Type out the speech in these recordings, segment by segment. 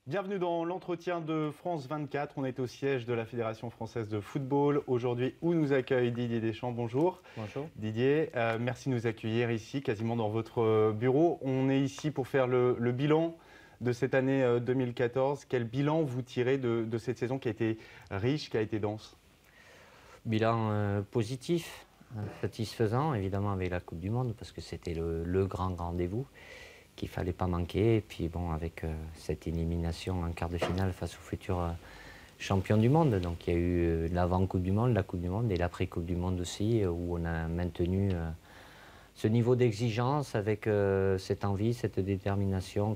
Bienvenue dans l'entretien de France 24. On est au siège de la Fédération française de football aujourd'hui où nous accueille Didier Deschamps. Bonjour. Bonjour. Didier, merci de nous accueillir ici, quasiment dans votre bureau. On est ici pour faire le bilan de cette année 2014. Quel bilan vous tirez de cette saison qui a été riche, qui a été dense? Bilan positif, satisfaisant, évidemment avec la Coupe du Monde, parce que c'était le grand rendez-vous qu'il ne fallait pas manquer. Et puis bon, avec cette élimination en quart de finale face au futur champion du monde. Donc il y a eu l'avant-Coupe du Monde, la Coupe du Monde et l'après-Coupe du Monde aussi, où on a maintenu ce niveau d'exigence avec cette envie, cette détermination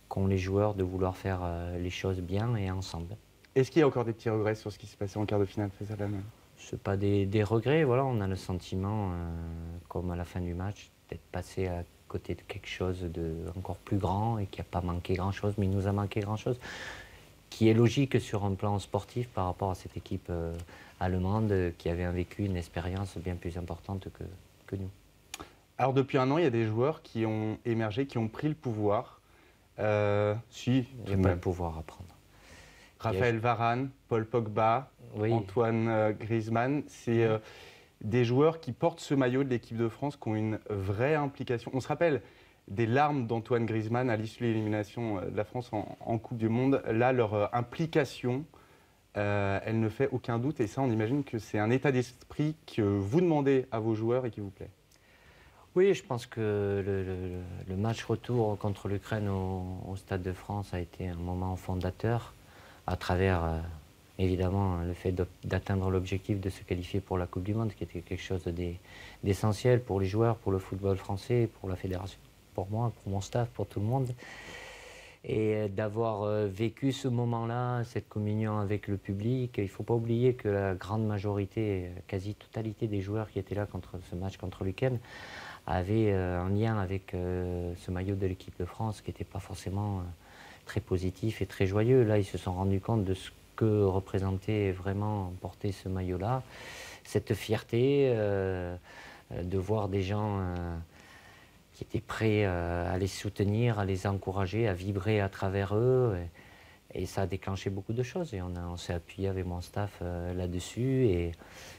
qu'ont les joueurs de vouloir faire les choses bien et ensemble. Est-ce qu'il y a encore des petits regrets sur ce qui s'est passé en quart de finale face à l'Allemagne? Ce n'est pas des regrets, voilà, on a le sentiment, comme à la fin du match, d'être passé à côté de quelque chose de encore plus grand et qui n'a pas manqué grand-chose, mais il nous a manqué grand-chose, qui est logique sur un plan sportif par rapport à cette équipe allemande qui avait vécu une expérience bien plus importante que nous. Alors depuis un an, il y a des joueurs qui ont émergé, qui ont pris le pouvoir. Il n'y a pas de pouvoir à prendre. Raphaël Varane, Paul Pogba, Oui. Antoine Griezmann, c'est des joueurs qui portent ce maillot de l'équipe de France, qui ont une vraie implication. On se rappelle des larmes d'Antoine Griezmann à l'issue de l'élimination de la France en Coupe du Monde. Là, leur implication, elle ne fait aucun doute. Et ça, on imagine que c'est un état d'esprit que vous demandez à vos joueurs et qui vous plaît. Oui, je pense que le match retour contre l'Ukraine au Stade de France a été un moment fondateur à travers, évidemment, le fait d'atteindre l'objectif de se qualifier pour la Coupe du Monde, qui était quelque chose d'essentiel pour les joueurs, pour le football français, pour la fédération, pour moi, pour mon staff, pour tout le monde. Et d'avoir vécu ce moment-là, cette communion avec le public. Il ne faut pas oublier que la grande majorité, quasi-totalité des joueurs qui étaient là contre ce match contre l'Ukraine avaient un lien avec ce maillot de l'équipe de France qui n'était pas forcément très positif et très joyeux. Là, ils se sont rendus compte de ce que représentait vraiment porter ce maillot-là. Cette fierté de voir des gens qui étaient prêts à les soutenir, à les encourager, à vibrer à travers eux. Et ça a déclenché beaucoup de choses. Et on s'est appuyé avec mon staff là-dessus. Et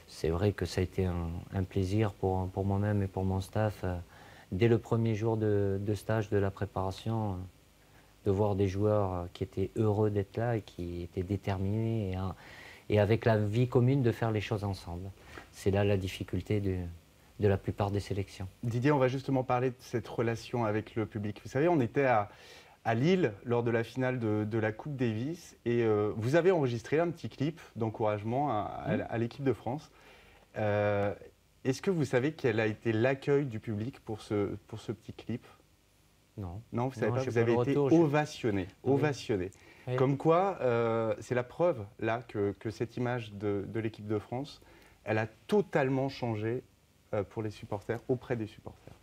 c'est vrai que ça a été un plaisir pour moi-même et pour mon staff, dès le premier jour de stage de la préparation, de voir des joueurs qui étaient heureux d'être là et qui étaient déterminés et avec la vie commune de faire les choses ensemble. C'est là la difficulté de la plupart des sélections. Didier, on va justement parler de cette relation avec le public. Vous savez, on était à Lille lors de la finale de la Coupe Davis et vous avez enregistré un petit clip d'encouragement à l'équipe de France. Est-ce que vous savez quel a été l'accueil du public pour ce petit clip? Non. Non, vous savez pas, vous pas avez le été retour, ovationné. Oui. Ovationné. Oui. Comme quoi, c'est la preuve, là, que cette image de l'équipe de France, elle a totalement changé pour les supporters, auprès des supporters.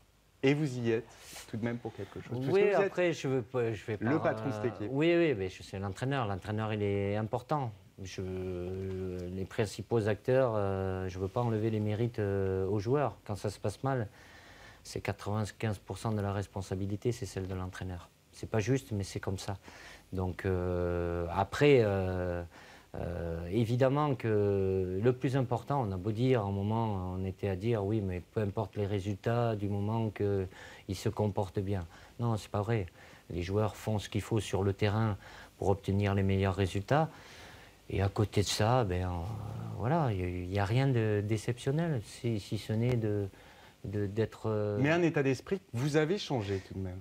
Et vous y êtes tout de même pour quelque chose. Parce Oui, que vous êtes après, je vais pas... le patron de cette équipe. Oui, mais je suis l'entraîneur. L'entraîneur, il est important. Les principaux acteurs, je ne veux pas enlever les mérites aux joueurs. Quand ça se passe mal, c'est 95% de la responsabilité, c'est celle de l'entraîneur. C'est pas juste, mais c'est comme ça. Donc après, évidemment que le plus important, on a beau dire, à un moment, on était à dire, oui, mais peu importe les résultats, du moment qu'ils se comportent bien. Non, c'est pas vrai. Les joueurs font ce qu'il faut sur le terrain pour obtenir les meilleurs résultats. Et à côté de ça, voilà, il n'y a rien d'exceptionnel, si ce n'est d'être... Mais un état d'esprit, vous avez changé tout de même.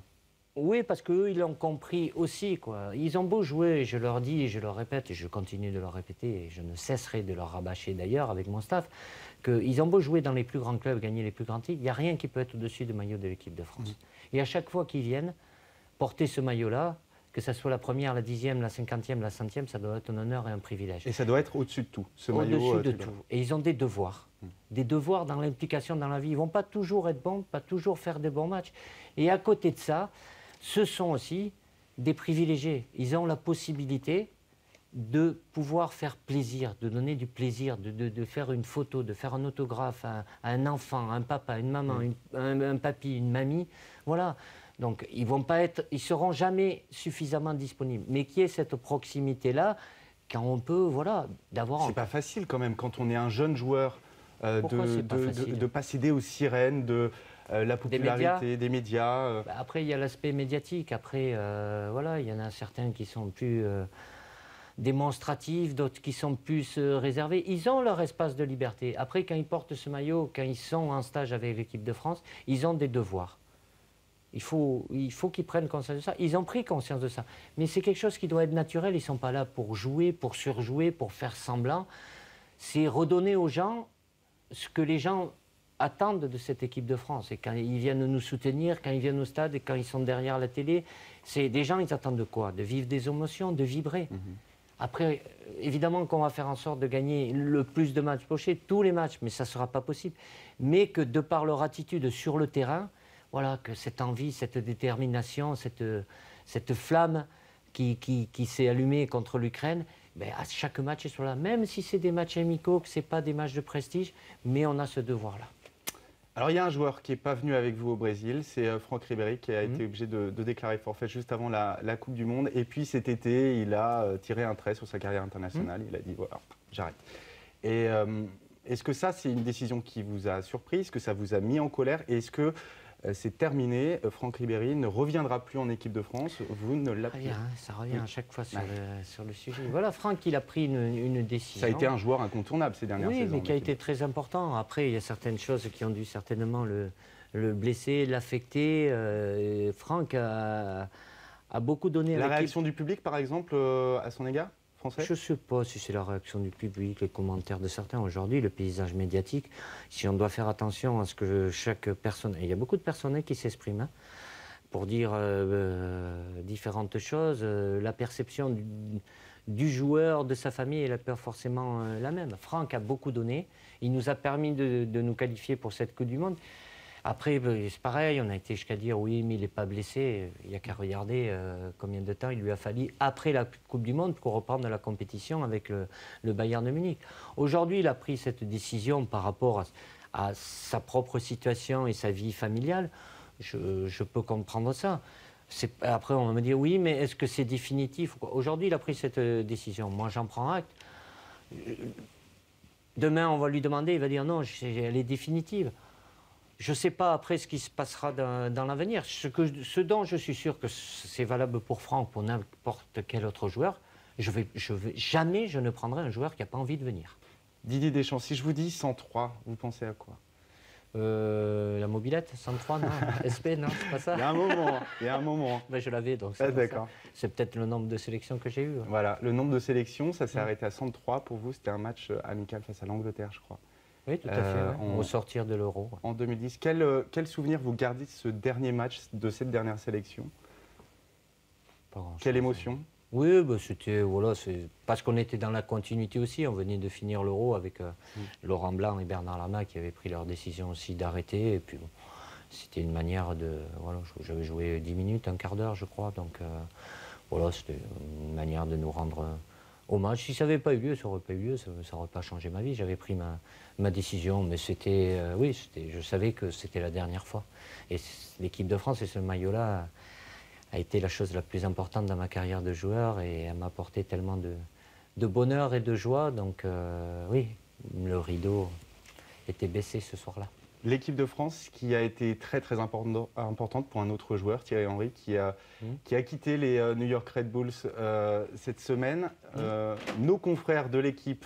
Oui, parce qu'eux, ils l'ont compris aussi, quoi. Ils ont beau jouer, je leur dis, et je leur répète, et je continue de leur répéter, et je ne cesserai de leur rabâcher d'ailleurs avec mon staff, qu'ils ont beau jouer dans les plus grands clubs, gagner les plus grands titres, il n'y a rien qui peut être au-dessus du maillot de l'équipe de France. Et à chaque fois qu'ils viennent porter ce maillot-là, que ce soit la première, la 10e, la 50e, la 100e, ça doit être un honneur et un privilège. Et ça doit être au-dessus de tout, ce maillot. Au-dessus de tout. Et ils ont des devoirs. Des devoirs dans l'implication dans la vie. Ils ne vont pas toujours être bons, pas toujours faire de bons matchs. Et à côté de ça, ce sont aussi des privilégiés. Ils ont la possibilité de pouvoir faire plaisir, de donner du plaisir, de faire une photo, de faire un autographe à un enfant, à un papa, une maman, un papy, une mamie. Voilà. Donc ils seront jamais suffisamment disponibles. Mais qui est cette proximité-là quand on peut, voilà, d'avoir... C'est pas facile quand même, quand on est un jeune joueur, de pas céder aux sirènes, de la popularité des médias. Après, il y a l'aspect médiatique. Après, voilà, il y en a certains qui sont plus démonstratifs, d'autres qui sont plus réservés. Ils ont leur espace de liberté. Après, quand ils portent ce maillot, quand ils sont en stage avec l'équipe de France, ils ont des devoirs. Il faut qu'ils prennent conscience de ça. Ils ont pris conscience de ça. Mais c'est quelque chose qui doit être naturel. Ils ne sont pas là pour jouer, pour surjouer, pour faire semblant. C'est redonner aux gens ce que les gens attendent de cette équipe de France. Et quand ils viennent nous soutenir, quand ils viennent au stade et quand ils sont derrière la télé, c'est des gens, ils attendent de quoi? De vivre des émotions, de vibrer. Après, évidemment qu'on va faire en sorte de gagner le plus de matchs possible, tous les matchs, mais ça ne sera pas possible. Mais que de par leur attitude sur le terrain, voilà, que cette envie, cette détermination, cette flamme qui s'est allumée contre l'Ukraine, ben, à chaque match, ils sont là. Même si c'est des matchs amicaux, que ce n'est pas des matchs de prestige, mais on a ce devoir-là. Alors il y a un joueur qui n'est pas venu avec vous au Brésil, c'est Franck Ribéry qui a été obligé de déclarer forfait juste avant la Coupe du Monde. Et puis cet été, il a tiré un trait sur sa carrière internationale. Il a dit voilà, j'arrête. Et est-ce que ça, c'est une décision qui vous a surpris? Est-ce que ça vous a mis en colère? Et est-ce que c'est terminé, Franck Ribéry ne reviendra plus en équipe de France? Vous ne l'appelez pas. Ça revient à chaque fois sur le sujet. Voilà, Franck, il a pris une décision. Ça a été un joueur incontournable ces dernières saisons. Oui, mais qui a été très important. Après, il y a certaines choses qui ont dû certainement le blesser, l'affecter. Franck a beaucoup donné à l'équipe. La réaction du public, par exemple, à son égard français? Je ne sais pas si c'est la réaction du public, les commentaires de certains. Aujourd'hui, le paysage médiatique, si on doit faire attention à ce que chaque personne... Il y a beaucoup de personnes qui s'expriment hein, pour dire différentes choses. La perception du joueur, de sa famille, elle n'est pas forcément la même. Franck a beaucoup donné. Il nous a permis de nous qualifier pour cette Coupe du Monde. Après, c'est pareil, on a été jusqu'à dire oui, mais il n'est pas blessé. Il n'y a qu'à regarder combien de temps il lui a fallu après la Coupe du Monde pour reprendre la compétition avec le Bayern de Munich. Aujourd'hui, il a pris cette décision par rapport à sa propre situation et sa vie familiale. Je peux comprendre ça. Après, on va me dire oui, mais est-ce que c'est définitif? Aujourd'hui, il a pris cette décision. Moi, j'en prends acte. Demain, on va lui demander, il va dire non, elle est définitive. Je ne sais pas après ce qui se passera dans l'avenir. Ce dont je suis sûr que c'est valable pour Franck, pour n'importe quel autre joueur, jamais je ne prendrai un joueur qui n'a pas envie de venir. Didier Deschamps, si je vous dis 103, vous pensez à quoi? La mobilette, 103, non? SP, non, c'est pas ça? Il y a un moment. Ben, je l'avais, donc c'est peut-être le nombre de sélections que j'ai eu. Voilà, le nombre de sélections, ça s'est arrêté à 103 pour vous. C'était un match amical face à l'Angleterre, je crois. Oui, tout à fait, au sortir de l'Euro. En 2010. Quel souvenir vous gardez de ce dernier match, de cette dernière sélection? Quelle émotion? Oui, bah c'était parce qu'on était dans la continuité aussi. On venait de finir l'Euro avec Laurent Blanc et Bernard Lama qui avaient pris leur décision aussi d'arrêter. Et puis bon, c'était une manière de... Voilà, j'avais joué 10 minutes, un quart d'heure, je crois. Donc voilà, c'était une manière de nous rendre hommage. Si ça n'avait pas eu lieu, ça n'aurait pas eu lieu, ça n'aurait pas changé ma vie. J'avais pris ma décision, mais c'était... je savais que c'était la dernière fois. Et l'équipe de France et ce maillot-là a été la chose la plus importante dans ma carrière de joueur et elle m'a apporté tellement de bonheur et de joie. Donc oui, le rideau était baissé ce soir-là. L'équipe de France qui a été très très importante pour un autre joueur, Thierry Henry, qui a quitté les New York Red Bulls cette semaine. Nos confrères de l'équipe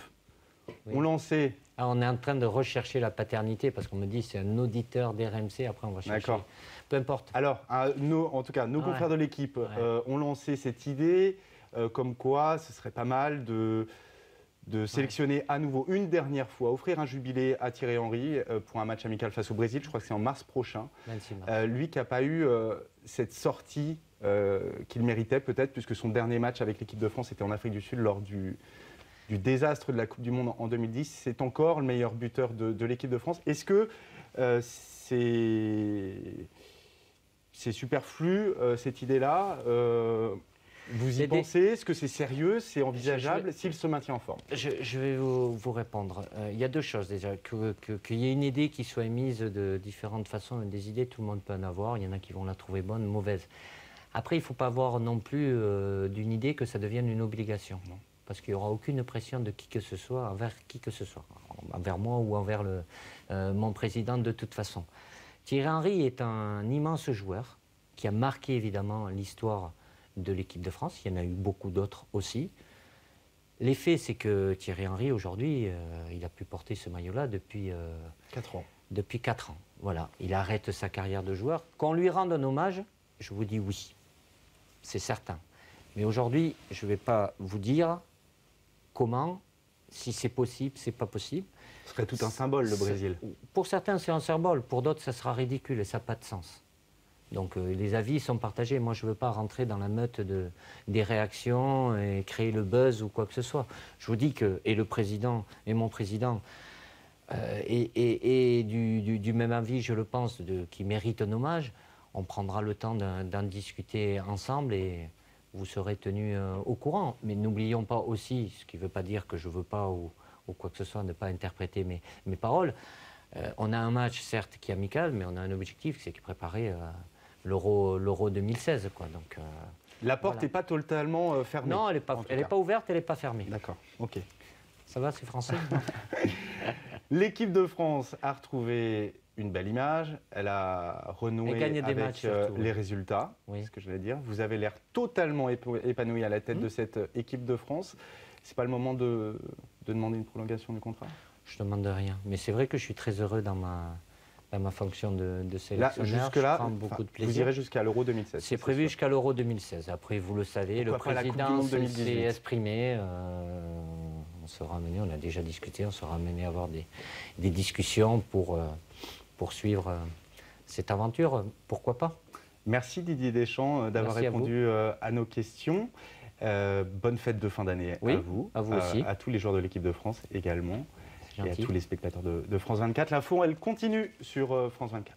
ont lancé... Ah, on est en train de rechercher la paternité parce qu'on me dit c'est un auditeur d'RMC, après on va chercher. D'accord. Peu importe. Alors, en tout cas, nos confrères de l'équipe ont lancé cette idée comme quoi ce serait pas mal de sélectionner à nouveau une dernière fois, offrir un jubilé à Thierry Henry pour un match amical face au Brésil. Je crois que c'est en mars prochain. 26 mars. Lui qui n'a pas eu cette sortie qu'il méritait peut-être, puisque son dernier match avec l'équipe de France était en Afrique du Sud lors du désastre de la Coupe du Monde en 2010. C'est encore le meilleur buteur de l'équipe de France. Est-ce que c'est superflu, cette idée-là? Vous y pensez? Est-ce que c'est sérieux? C'est envisageable s'il se maintient en forme? Je vais vous répondre. Il y a deux choses déjà. Qu'il y ait une idée qui soit émise de différentes façons. Des idées, tout le monde peut en avoir. Il y en a qui vont la trouver bonne, mauvaise. Après, il ne faut pas avoir non plus d'une idée que ça devienne une obligation. Non. Parce qu'il n'y aura aucune pression de qui que ce soit envers qui que ce soit. Envers moi ou envers mon président de toute façon. Thierry Henry est un immense joueur qui a marqué évidemment l'histoire de l'équipe de France. Il y en a eu beaucoup d'autres aussi. L'effet, c'est que Thierry Henry, aujourd'hui, il a pu porter ce maillot-là depuis 4 ans. Depuis 4 ans. Voilà. Il arrête sa carrière de joueur. Qu'on lui rende un hommage, je vous dis oui. C'est certain. Mais aujourd'hui, je ne vais pas vous dire comment, si c'est possible, c'est pas possible. Ce serait tout un symbole, le Brésil. Pour certains, c'est un symbole. Pour d'autres, ça sera ridicule et ça n'a pas de sens. Donc les avis sont partagés. Moi, je ne veux pas rentrer dans la meute des réactions et créer le buzz ou quoi que ce soit. Je vous dis que, et le président, et mon président, et du même avis, je le pense, qui mérite un hommage, on prendra le temps d'en discuter ensemble et vous serez tenus au courant. Mais n'oublions pas aussi, ce qui ne veut pas dire que je ne veux pas ou quoi que ce soit, ne pas interpréter mes paroles. On a un match, certes, qui est amical, mais on a un objectif, c'est préparer l'Euro 2016. Quoi. Donc, la porte n'est pas totalement fermée? Non, elle n'est pas ouverte, elle n'est pas fermée. D'accord, ok. Ça va, c'est français? L'équipe de France a retrouvé une belle image, elle a renoué avec les résultats, c'est ce que je voulais dire. Vous avez l'air totalement épanoui à la tête de cette équipe de France. C'est pas le moment de demander une prolongation du contrat? Je ne demande rien, mais c'est vrai que je suis très heureux dans ma fonction de sélectionneur. Jusque-là, beaucoup de plaisir. Vous irez jusqu'à l'Euro 2016? C'est prévu jusqu'à l'Euro 2016. Après, vous le savez, le président s'est exprimé. On sera amené, on a déjà discuté, on sera amené à avoir des discussions pour poursuivre cette aventure. Pourquoi pas? Merci Didier Deschamps d'avoir répondu à nos questions. Bonne fête de fin d'année à vous aussi. À tous les joueurs de l'équipe de France également, et à tous les spectateurs de France 24. L'info, elle continue sur France 24.